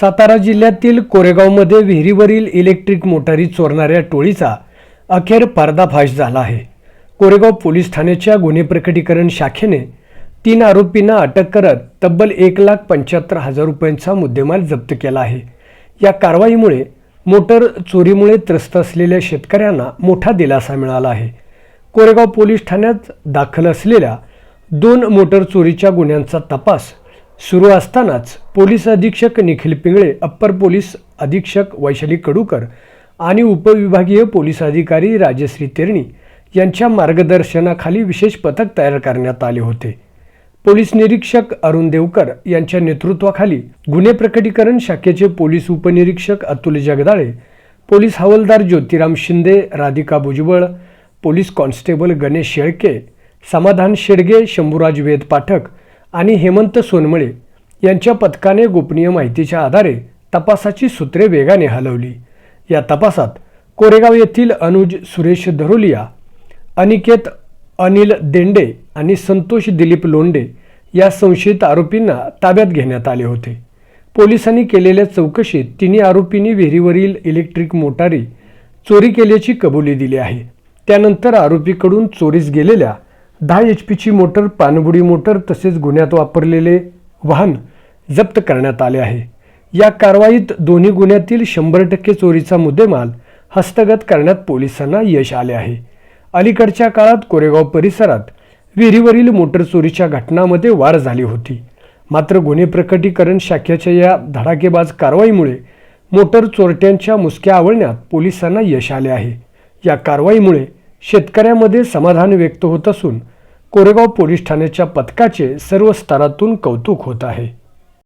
सातारा जिल्ह्यातील कोरेगावमध्ये विहिरीवरील इलेक्ट्रिक मोटारी चोरणाऱ्या टोळीचा अखेर पर्दाफाश झाला आहे। कोरेगाव पोलीस ठाण्याच्या गुन्हे प्रकटीकरण शाखेने 3 आरोपींना अटक करत तब्बल 1,75,000 रुपयांचा मुद्देमाल जप्त केला आहे। या कारवाईमुळे मोटर चोरीमुळे त्रस्त असलेल्या शेतकऱ्यांना मोठा दिलासा मिळाला आहे। कोरेगाव पोलीस ठाण्यात दाखल असलेल्या 2 मोटर चोरीच्या गुन्ह्यांचा तपास सुरू असतानाच पोलीस अधीक्षक निखिल पिंगळे, अप्पर पोलीस अधीक्षक वैशाली कडूकर आणि उपविभागीय पोलीस अधिकारी राजश्री तेरणी यांच्या मार्गदर्शनाखाली विशेष पथक तयार करण्यात आले होते। पोलीस निरीक्षक अरुण देवकर यांच्या नेतृत्वाखाली गुन्हे प्रकटीकरण शाखेचे पोलीस उपनिरीक्षक अतुल जगदाळे, पोलीस हवालदार ज्योतिराम शिंदे, राधिका भुजबळ, पोलीस कॉन्स्टेबल गणेश शेळके, समाधान शेडगे, शंभूराज वेद पाठक आणि हेमंत सोनमळे यांच्या पथकाने गोपनीय माहितीच्या आधारे तपासाची सूत्रे वेगाने हलवली। या तपासात कोरेगाव येथील अनुज सुरेश धरोलिया, अनिकेत अनिल देंडे आणि संतोष दिलीप लोंडे या संशयित आरोपींना ताब्यात घेण्यात आले होते। पोलिसांनी केलेल्या चौकशीत तिन्ही आरोपींनी विहिरीवरील इलेक्ट्रिक मोटारी चोरी केल्याची कबुली दिली आहे। त्यानंतर आरोपीकडून चोरीस गेलेल्या 10 HP मोटर, पाणबुडी मोटर तसेच गुन्ह्यात वापरलेले वाहन जप्त करण्यात आले आहे। या कारवाईत दोन्ही गुन्ह्यातील 100% चोरीचा मुद्देमाल हस्तगत करण्यात पोलिसांना यश आले आहे। अलीकडच्या काळात कोरेगाव परिसरात विहिरीवरील मोटर चोरीच्या घटनांमध्ये वाढ झाली होती। मात्र गुन्हे प्रकटीकरण शाखेच्या या धडाकेबाज कारवाईमुळे मोटर चोरट्यांच्या मुसक्या आवळण्यात पोलिसांना यश आले आहे। या कारवाईमुळे शेतकऱ्यांमध्ये समाधान व्यक्त होत असून कोरेगाव पोलीस ठाण्याच्या पथकाचे सर्व स्तरातून कौतुक होत आहे।